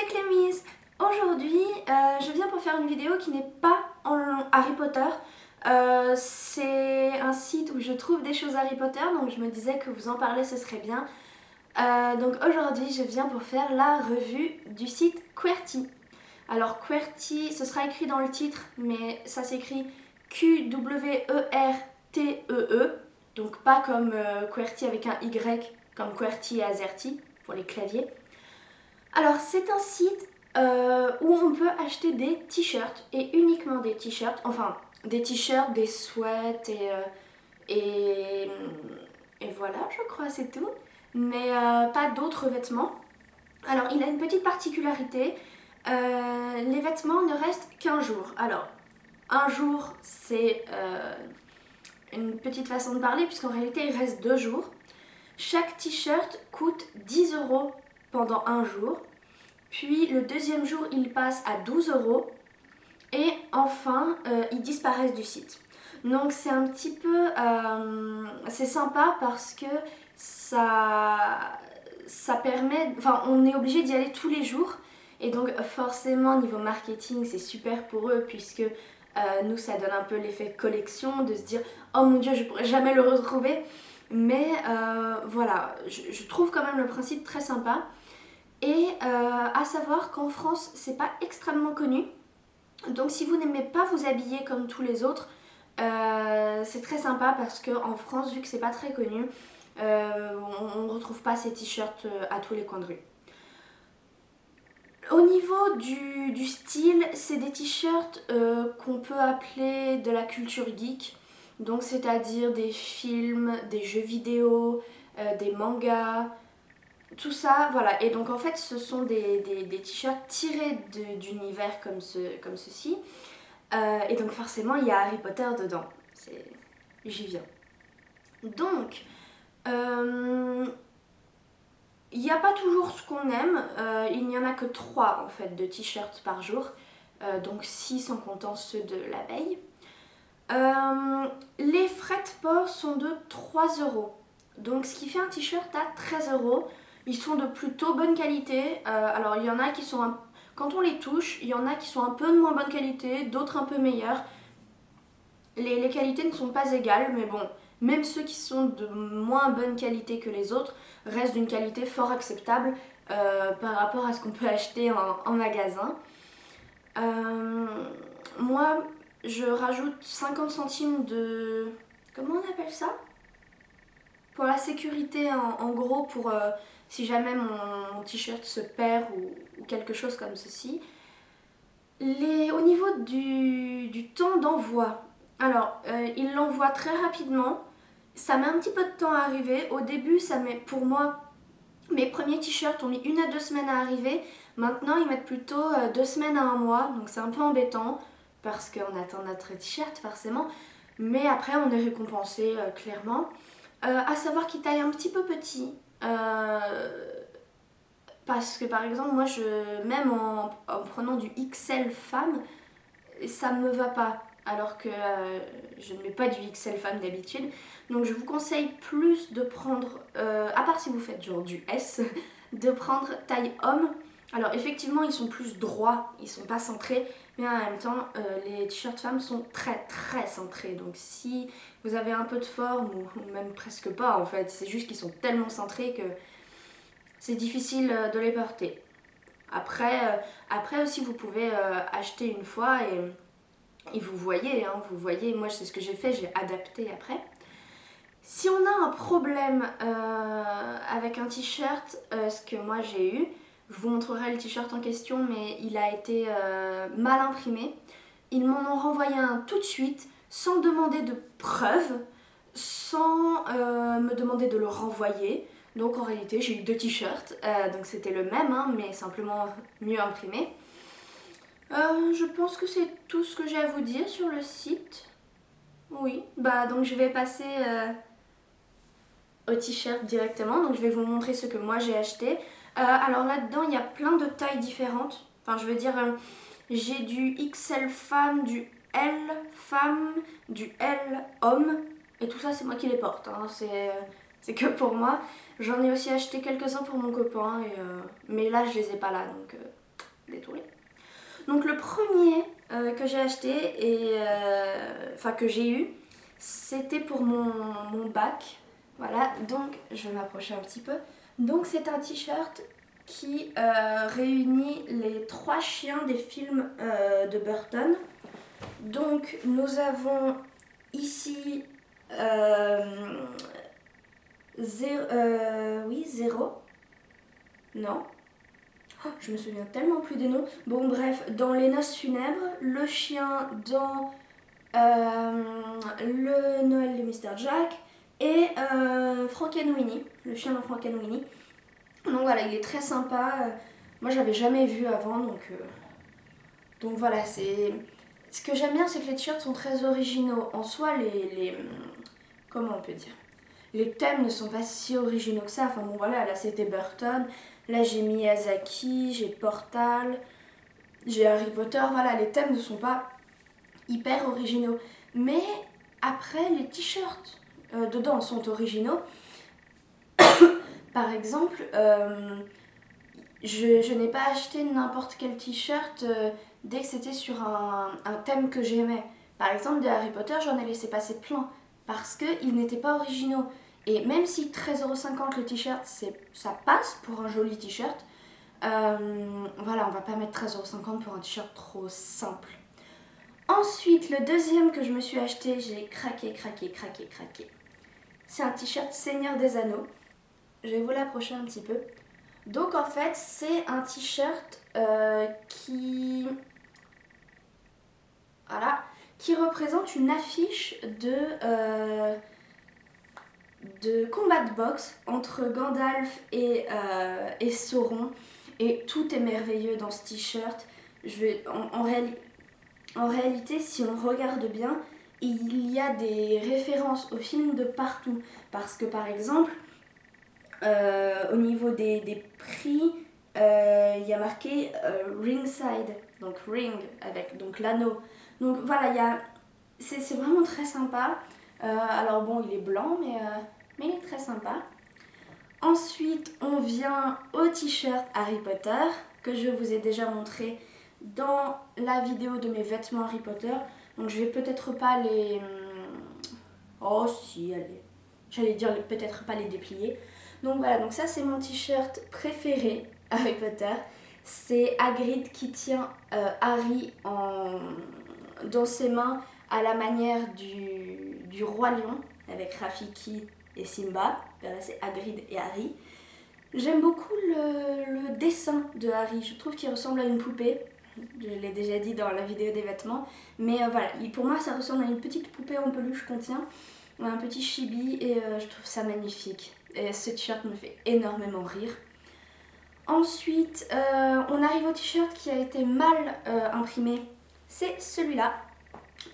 c'est Clémis. Aujourd'hui, je viens pour faire une vidéo qui n'est pas en Harry Potter. C'est un site où je trouve des choses Harry Potter, donc je me disais que vous en parler ce serait bien. Donc aujourd'hui, je viens pour faire la revue du site QWERTY. Alors QWERTY, ce sera écrit dans le titre, mais ça s'écrit QWERTEE, donc pas comme QWERTY avec un Y, comme QWERTY et AZERTY pour les claviers. Alors c'est un site où on peut acheter des t-shirts et uniquement des t-shirts, enfin des t-shirts, des sweats et, et voilà, je crois c'est tout, mais pas d'autres vêtements. Alors il a une petite particularité, les vêtements ne restent qu'un jour. Alors un jour c'est une petite façon de parler puisqu'en réalité il reste 2 jours. Chaque t-shirt coûte 10 € pendant un jour. Puis le deuxième jour, ils passent à 12 € et enfin, ils disparaissent du site. Donc c'est un petit peu... c'est sympa parce que ça permet... Enfin, on est obligé d'y aller tous les jours. Et donc forcément, niveau marketing, c'est super pour eux puisque nous, ça donne un peu l'effet collection de se dire « Oh mon Dieu, je pourrais jamais le retrouver ». Mais voilà, je trouve quand même le principe très sympa. Et à savoir qu'en France, c'est pas extrêmement connu. Donc si vous n'aimez pas vous habiller comme tous les autres, c'est très sympa parce qu'en France, vu que c'est pas très connu, on ne retrouve pas ces t-shirts à tous les coins de rue. Au niveau du style, c'est des t-shirts qu'on peut appeler de la culture geek. Donc c'est-à-dire des films, des jeux vidéo, des mangas, tout ça, voilà. Et donc en fait ce sont des t-shirts tirés d'univers comme ceci. Et donc forcément il y a Harry Potter dedans. J'y viens. Donc il n'y a pas toujours ce qu'on aime. Il n'y en a que 3 en fait de t-shirts par jour. Donc 6 en comptant ceux de la veille. Les frais de port sont de 3 €. Donc ce qui fait un t-shirt à 13 €. Ils sont de plutôt bonne qualité. Alors il y en a qui sont... Quand on les touche, il y en a qui sont un peu de moins bonne qualité, d'autres un peu meilleures. Les qualités ne sont pas égales, mais bon, même ceux qui sont de moins bonne qualité que les autres restent d'une qualité fort acceptable par rapport à ce qu'on peut acheter en magasin. Moi, je rajoute 50 centimes de... Comment on appelle ça? Pour la sécurité, en gros, pour si jamais mon t-shirt se perd ou quelque chose comme ceci. Au niveau du temps d'envoi, alors il l'envoie très rapidement. Ça met un petit peu de temps à arriver. Au début, ça met, pour moi, mes premiers t-shirts ont mis 1 à 2 semaines à arriver. Maintenant, ils mettent plutôt 2 semaines à 1 mois. Donc c'est un peu embêtant parce qu'on attend notre t-shirt forcément. Mais après, on est récompensé clairement. À savoir qu'il taille un petit peu petit. Parce que par exemple, moi, même en prenant du XL femme, ça me va pas. Alors que je ne mets pas du XL femme d'habitude. Donc je vous conseille plus de prendre, à part si vous faites genre du S, de prendre taille homme. Alors effectivement ils sont plus droits, ils sont pas centrés, mais en même temps les t-shirts femmes sont très très centrés. Donc si vous avez un peu de forme ou même presque pas en fait, c'est juste qu'ils sont tellement centrés que c'est difficile de les porter. Après aussi vous pouvez acheter une fois et vous voyez, hein, moi c'est ce que j'ai fait, j'ai adapté après. Si on a un problème avec un t-shirt, ce que moi j'ai eu, je vous montrerai le t-shirt en question, mais il a été mal imprimé. Ils m'en ont renvoyé un tout de suite, sans demander de preuves, sans me demander de le renvoyer. Donc en réalité j'ai eu 2 t-shirts, donc c'était le même, hein, mais simplement mieux imprimé. Je pense que c'est tout ce que j'ai à vous dire sur le site. Oui, bah donc je vais passer au t-shirt directement, donc je vais vous montrer ce que moi j'ai acheté. Alors là-dedans il y a plein de tailles différentes, enfin je veux dire j'ai du XL femme, du L femme, du L homme, et tout ça c'est moi qui les porte, hein. C'est que pour moi. J'en ai aussi acheté quelques-uns pour mon copain, mais là je les ai pas là, donc détourner. Donc le premier que j'ai acheté et que j'ai eu, c'était pour mon bac. Voilà, donc je vais m'approcher un petit peu. Donc c'est un t-shirt qui réunit les 3 chiens des films de Burton. Donc nous avons ici Zéro. Non. Oh, je me souviens tellement plus des noms. Bon bref, dans Les Noces funèbres, le chien dans le Noël de Mr. Jack et Frankenweenie, le chien dans Frankenweenie. Donc voilà, il est très sympa. Moi j'avais jamais vu avant, donc voilà, c'est... Ce que j'aime bien, c'est que les t-shirts sont très originaux. En soi, comment on peut dire, les thèmes ne sont pas si originaux que ça. Enfin bon voilà, là c'était Burton, là j'ai Miyazaki, j'ai Portal, j'ai Harry Potter. Voilà, les thèmes ne sont pas hyper originaux. Mais après, les t-shirts dedans sont originaux. Par exemple, je n'ai pas acheté n'importe quel t-shirt dès que c'était sur un thème que j'aimais. Par exemple, des Harry Potter, j'en ai laissé passer plein parce qu'ils n'étaient pas originaux. Et même si 13,50€ le t-shirt, ça passe pour un joli t-shirt, voilà, on va pas mettre 13,50€ pour un t-shirt trop simple. Ensuite, le deuxième que je me suis acheté, j'ai craqué. C'est un t-shirt Seigneur des Anneaux. Je vais vous l'approcher un petit peu. Donc en fait, c'est un t-shirt qui représente une affiche de combat de boxe entre Gandalf et Sauron. Et tout est merveilleux dans ce t-shirt. En réalité, si on regarde bien, il y a des références aux films de partout. Parce que par exemple, au niveau des prix, il y a marqué ringside, donc ring avec donc l'anneau. Donc voilà, c'est vraiment très sympa. Alors bon, il est blanc, mais il est très sympa. Ensuite, on vient au t-shirt Harry Potter, que je vous ai déjà montré dans la vidéo de mes vêtements Harry Potter. Donc je vais peut-être pas les... Oh si, allez. J'allais dire peut-être pas les déplier. Donc voilà, donc ça c'est mon t-shirt préféré Harry Potter. C'est Hagrid qui tient Harry dans ses mains à la manière du roi lion avec Rafiki et Simba. Là c'est Hagrid et Harry. J'aime beaucoup le dessin de Harry. Je trouve qu'il ressemble à une poupée. Je l'ai déjà dit dans la vidéo des vêtements. Mais voilà, pour moi ça ressemble à une petite poupée en peluche qu'on tient. Un petit chibi et je trouve ça magnifique. Et ce t-shirt me fait énormément rire. Ensuite, on arrive au t-shirt qui a été mal imprimé. C'est celui-là.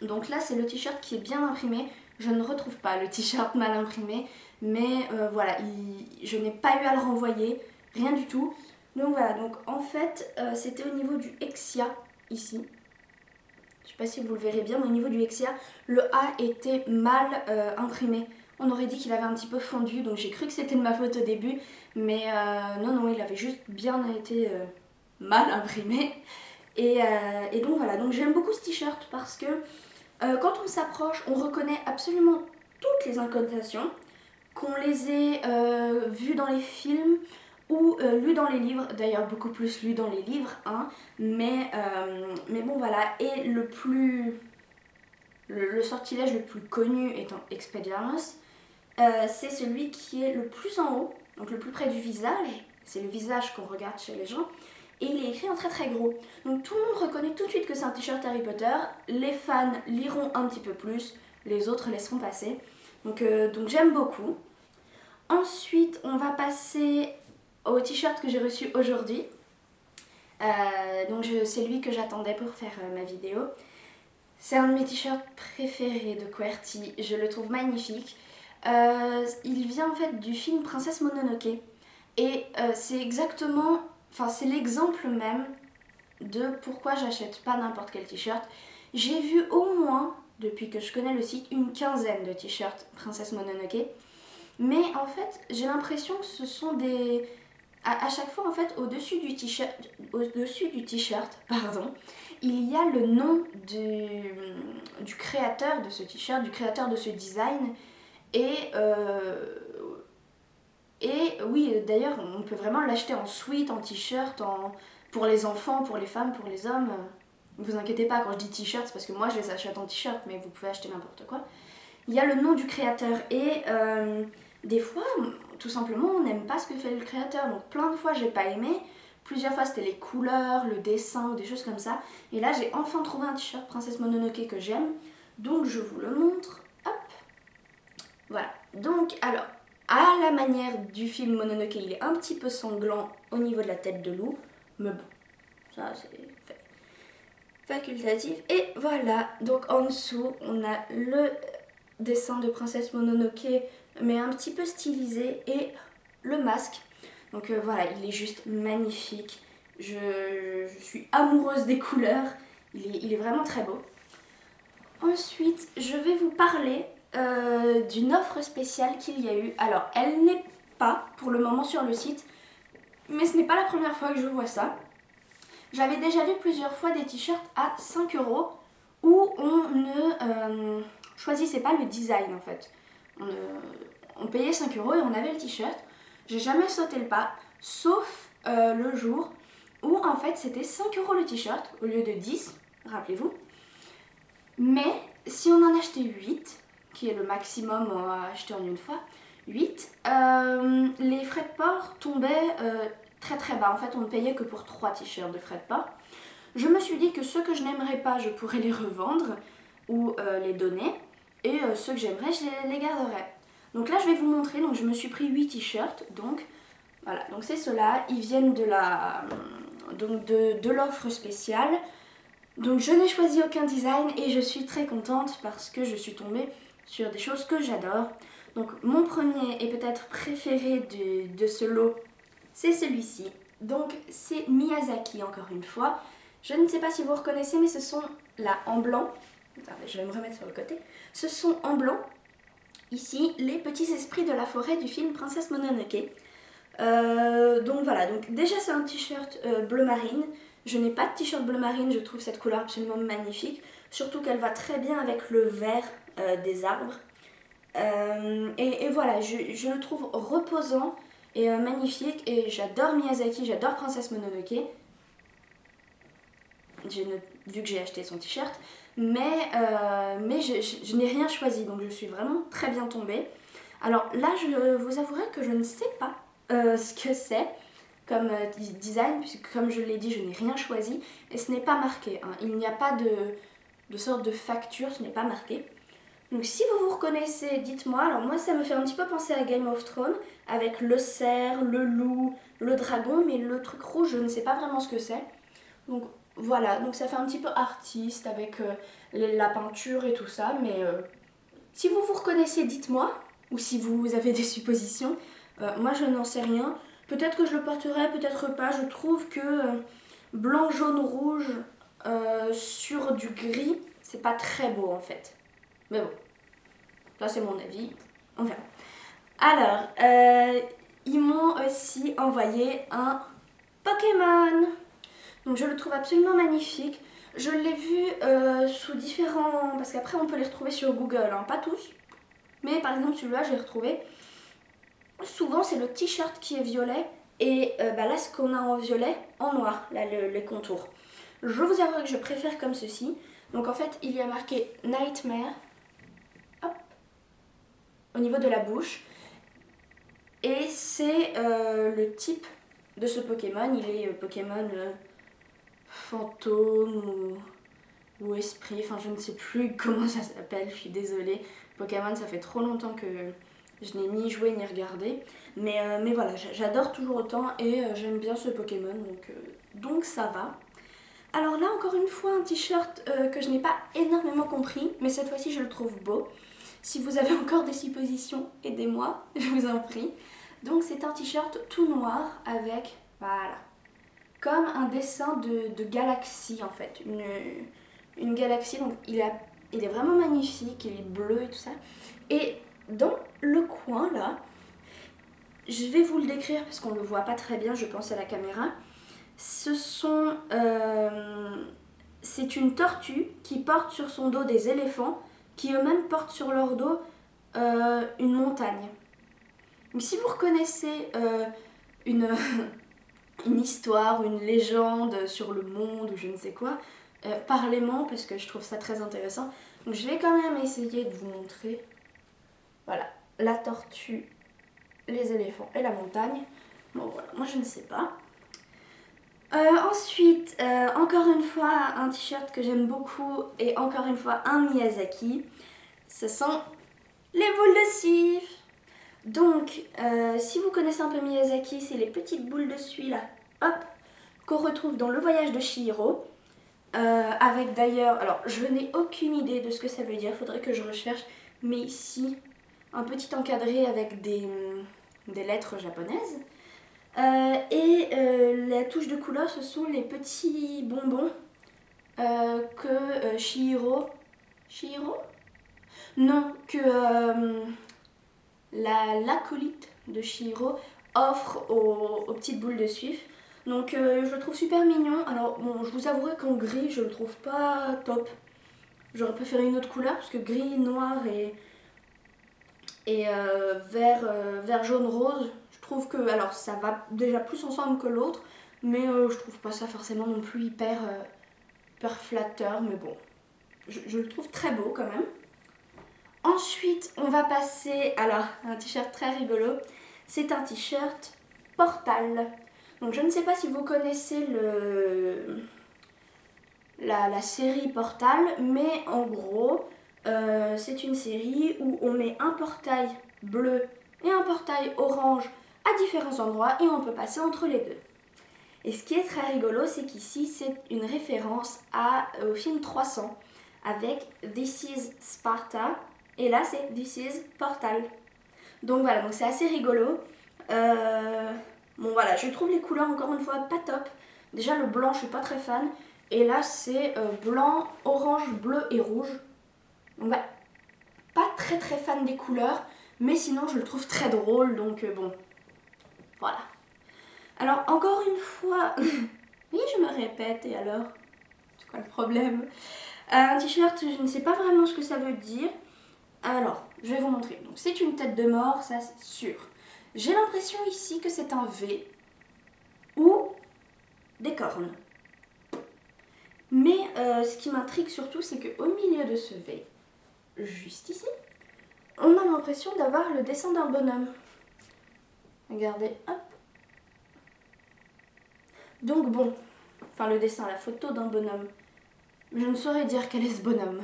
Donc là, c'est le t-shirt qui est bien imprimé. Je ne retrouve pas le t-shirt mal imprimé. Mais voilà, je n'ai pas eu à le renvoyer. Rien du tout. Donc voilà, donc en fait, c'était au niveau du Hexia, ici. Je sais pas si vous le verrez bien, mais au niveau du Hexia, le A était mal imprimé. On aurait dit qu'il avait un petit peu fondu, donc j'ai cru que c'était de ma faute au début. Mais non, il avait juste bien été mal imprimé. Et donc voilà, donc j'aime beaucoup ce t-shirt parce que quand on s'approche, on reconnaît absolument toutes les incantations, qu'on les ait vues dans les films ou lues dans les livres, d'ailleurs beaucoup plus lues dans les livres, hein, mais bon voilà, et le sortilège le plus connu étant Expelliarmus, c'est celui qui est le plus en haut, donc le plus près du visage, c'est le visage qu'on regarde chez les gens, et il est écrit en très très gros. Donc tout le monde reconnaît tout de suite que c'est un t-shirt Harry Potter, les fans liront un petit peu plus, les autres laisseront passer, donc j'aime beaucoup. Ensuite, on va passer au t-shirt que j'ai reçu aujourd'hui. Donc c'est lui que j'attendais pour faire ma vidéo. C'est un de mes t-shirts préférés de QWERTY, je le trouve magnifique. Il vient en fait du film Princesse Mononoke et c'est exactement, enfin c'est l'exemple même de pourquoi j'achète pas n'importe quel t-shirt. J'ai vu au moins, depuis que je connais le site, une quinzaine de t-shirts Princesse Mononoke. Mais en fait, j'ai l'impression que ce sont des... à chaque fois en fait au-dessus du t-shirt, pardon, il y a le nom du créateur de ce t-shirt, du créateur de ce design. Et oui, d'ailleurs, on peut vraiment l'acheter en sweat, en t-shirt, pour les enfants, pour les femmes, pour les hommes. Ne vous inquiétez pas, quand je dis t-shirt, c'est parce que moi je les achète en t-shirt, mais vous pouvez acheter n'importe quoi. Il y a le nom du créateur et des fois, tout simplement, on n'aime pas ce que fait le créateur. Donc plein de fois, j'ai pas aimé. Plusieurs fois, c'était les couleurs, le dessin ou des choses comme ça. Et là, j'ai enfin trouvé un t-shirt Princesse Mononoke que j'aime. Donc je vous le montre. Hop. Voilà. Donc, alors, à la manière du film Mononoke, il est un petit peu sanglant au niveau de la tête de loup. Mais bon, ça c'est facultatif. Et voilà. Donc en dessous, on a le dessin de Princesse Mononoke, mais un petit peu stylisé, et le masque. Donc voilà, il est juste magnifique. Je suis amoureuse des couleurs. Il est vraiment très beau. Ensuite, je vais vous parler d'une offre spéciale qu'il y a eu. Alors, elle n'est pas pour le moment sur le site, mais ce n'est pas la première fois que je vois ça. J'avais déjà vu plusieurs fois des t-shirts à 5 € où on ne choisissait pas le design en fait. On payait 5 € et on avait le t-shirt. J'ai jamais sauté le pas, sauf le jour où en fait c'était 5 € le t-shirt au lieu de 10, rappelez-vous. Mais si on en achetait 8, qui est le maximum à acheter en une fois, 8, les frais de port tombaient très très bas. En fait, on ne payait que pour 3 t-shirts de frais de port. Je me suis dit que ceux que je n'aimerais pas, je pourrais les revendre ou les donner. Et ceux que j'aimerais, je les garderais. Donc là, je vais vous montrer. Donc je me suis pris 8 t-shirts. Donc voilà, donc c'est ceux-là. Ils viennent de l'offre spéciale. Donc je n'ai choisi aucun design et je suis très contente parce que je suis tombée sur des choses que j'adore. Donc mon premier et peut-être préféré de ce lot, c'est celui-ci. Donc c'est Miyazaki encore une fois. Je ne sais pas si vous reconnaissez, mais ce sont là en blanc. Attendez, je vais me remettre sur le côté. Ce sont en blanc, ici, les petits esprits de la forêt du film Princesse Mononoke. Donc voilà, donc déjà c'est un t-shirt bleu marine. Je n'ai pas de t-shirt bleu marine, je trouve cette couleur absolument magnifique. Surtout qu'elle va très bien avec le vert des arbres. Et voilà, je le trouve reposant et magnifique. Et j'adore Miyazaki, j'adore Princesse Mononoke. Vu que j'ai acheté son t-shirt. Mais je n'ai rien choisi, donc je suis vraiment très bien tombée. Alors là, je vous avouerai que je ne sais pas ce que c'est comme design, puisque comme je l'ai dit, je n'ai rien choisi et ce n'est pas marqué. Hein. Il n'y a pas de sorte de facture, ce n'est pas marqué. Donc si vous vous reconnaissez, dites-moi. Alors moi, ça me fait un petit peu penser à Game of Thrones, avec le cerf, le loup, le dragon, mais le truc rouge, je ne sais pas vraiment ce que c'est. Donc voilà, donc ça fait un petit peu artiste avec la peinture et tout ça, mais si vous vous reconnaissez, dites-moi, ou si vous avez des suppositions. Moi, je n'en sais rien. Peut-être que je le porterai, peut-être pas. Je trouve que blanc, jaune, rouge sur du gris, c'est pas très beau en fait. Mais bon, ça c'est mon avis. On verra. Alors, ils m'ont aussi envoyé un Pokémon. Donc je le trouve absolument magnifique. Je l'ai vu sous différents... Parce qu'après on peut les retrouver sur Google, hein. Pas tous. Mais par exemple celui-là j'ai retrouvé. Souvent c'est le t-shirt qui est violet. Et là ce qu'on a en violet, en noir, là les contours. Je vous avoue que je préfère comme ceci. Donc en fait il y a marqué Nightmare. Hop. Au niveau de la bouche. Et c'est le type de ce Pokémon. Il est Pokémon... fantôme ou esprit, enfin je ne sais plus comment ça s'appelle, je suis désolée. Pokémon, ça fait trop longtemps que je n'ai ni joué ni regardé, mais voilà, j'adore toujours autant et j'aime bien ce Pokémon, donc ça va. Alors là, encore une fois, un t-shirt que je n'ai pas énormément compris, mais cette fois-ci je le trouve beau. Si vous avez encore des suppositions, aidez-moi, je vous en prie. Donc c'est un t-shirt tout noir avec, voilà, comme un dessin de galaxie en fait, une galaxie, donc il est vraiment magnifique, il est bleu et tout ça. Et dans le coin là, je vais vous le décrire parce qu'on ne le voit pas très bien, je pense, à la caméra. C'est une tortue qui porte sur son dos des éléphants qui eux-mêmes portent sur leur dos une montagne. Donc si vous reconnaissez une, une histoire, une légende sur le monde ou je ne sais quoi, parlez-moi parce que je trouve ça très intéressant. Donc je vais quand même essayer de vous montrer. Voilà, la tortue, les éléphants et la montagne. Bon voilà, moi je ne sais pas. Ensuite, encore une fois, un t-shirt que j'aime beaucoup et encore une fois un Miyazaki. Ce sont les boules de suif. Donc, si vous connaissez un peu Miyazaki, c'est les petites boules de suie là, hop, qu'on retrouve dans Le Voyage de Chihiro. Avec d'ailleurs, alors je n'ai aucune idée de ce que ça veut dire, faudrait que je recherche, mais ici, un petit encadré avec des lettres japonaises. La touche de couleur, ce sont les petits bonbons que Chihiro... Chihiro? Non, que l'acolyte de Chihiro offre aux petites boules de suif. Donc je le trouve super mignon. Alors bon, je vous avouerai qu'en gris, je le trouve pas top. J'aurais préféré une autre couleur parce que gris, noir et vert, jaune, rose, je trouve que alors ça va déjà plus ensemble que l'autre, mais je trouve pas ça forcément non plus hyper flatteur, mais bon, je le trouve très beau quand même. Ensuite, on va passer alors à un t-shirt très rigolo. C'est un t-shirt Portal. Donc je ne sais pas si vous connaissez la série Portal, mais en gros, c'est une série où on met un portail bleu et un portail orange à différents endroits et on peut passer entre les deux. Et ce qui est très rigolo, c'est qu'ici, c'est une référence au film 300 avec This is Sparta et là, c'est This is Portal. Donc voilà, donc c'est assez rigolo. Bon voilà, je trouve les couleurs encore une fois pas top. Déjà le blanc, je suis pas très fan. Et là, c'est blanc, orange, bleu et rouge. Donc voilà, pas très fan des couleurs, mais sinon je le trouve très drôle, donc bon, voilà. Alors encore une fois, oui je me répète, et alors? C'est quoi le problème? Un t-shirt, je ne sais pas vraiment ce que ça veut dire. Alors, je vais vous montrer. Donc c'est une tête de mort, ça c'est sûr. J'ai l'impression ici que c'est un V ou des cornes. Mais ce qui m'intrigue surtout, c'est qu'au milieu de ce V, juste ici, on a l'impression d'avoir le dessin d'un bonhomme. Regardez, hop. Donc bon, enfin le dessin, la photo d'un bonhomme. Je ne saurais dire quel est ce bonhomme.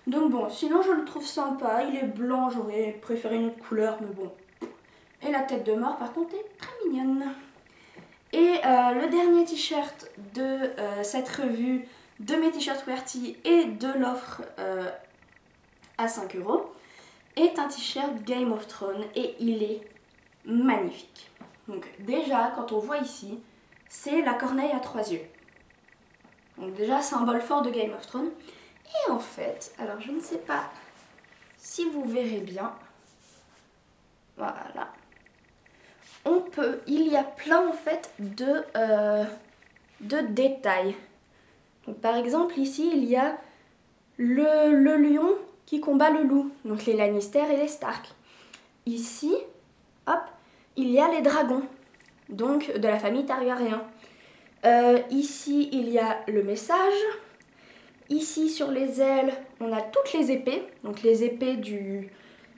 Donc bon, sinon je le trouve sympa, il est blanc, j'aurais préféré une autre couleur, mais bon. Et la tête de mort par contre est très mignonne. Et le dernier t-shirt de cette revue, de mes t-shirts QWERTY et de l'offre à 5 €, est un t-shirt Game of Thrones et il est magnifique. Donc déjà, quand on voit ici, c'est la corneille à 3 yeux. Donc déjà, symbole fort de Game of Thrones. Et en fait, alors je ne sais pas si vous verrez bien, voilà, il y a plein en fait de détails. Donc, par exemple, ici, il y a le lion qui combat le loup, donc les Lannister et les Stark. Ici, hop, il y a les dragons, donc de la famille Targaryen. Ici, il y a le message. Ici, sur les ailes, on a toutes les épées, donc les épées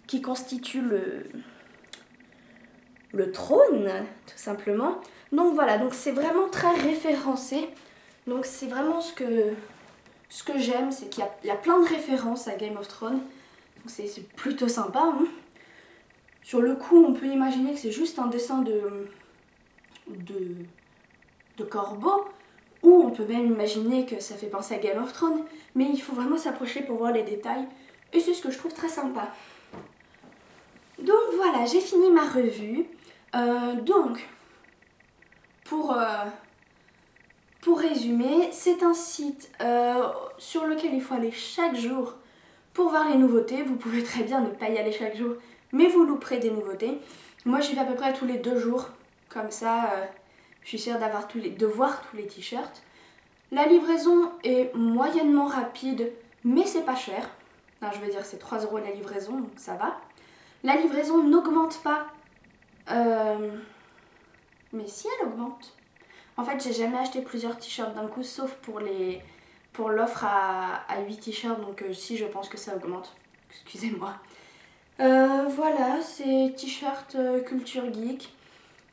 qui constituent le trône, tout simplement. Donc voilà, donc c'est vraiment très référencé. Donc c'est vraiment ce que j'aime, c'est qu'il y a plein de références à Game of Thrones. Donc c'est plutôt sympa. Hein. Sur le coup, on peut imaginer que c'est juste un dessin de corbeau. Ou on peut même imaginer que ça fait penser à Game of Thrones. Mais il faut vraiment s'approcher pour voir les détails. Et c'est ce que je trouve très sympa. Donc voilà, j'ai fini ma revue. Donc, pour résumer, c'est un site sur lequel il faut aller chaque jour pour voir les nouveautés. Vous pouvez très bien ne pas y aller chaque jour, mais vous louperez des nouveautés. Moi j'y vais à peu près tous les 2 jours, comme ça je suis sûre de voir tous les t-shirts. La livraison est moyennement rapide, mais c'est pas cher. Non, je veux dire, c'est 3 € la livraison, donc ça va. La livraison n'augmente pas. Mais si elle augmente. En fait, j'ai jamais acheté plusieurs t-shirts d'un coup, sauf pour l'offre à 8 t-shirts, donc si, je pense que ça augmente. Excusez-moi. Voilà, ces t-shirts culture geek.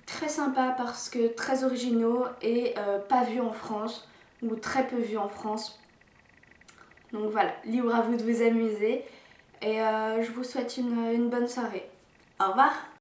Très sympa parce que très originaux et pas vus en France, ou très peu vus en France. Donc voilà, libre à vous de vous amuser et je vous souhaite une bonne soirée. Au revoir!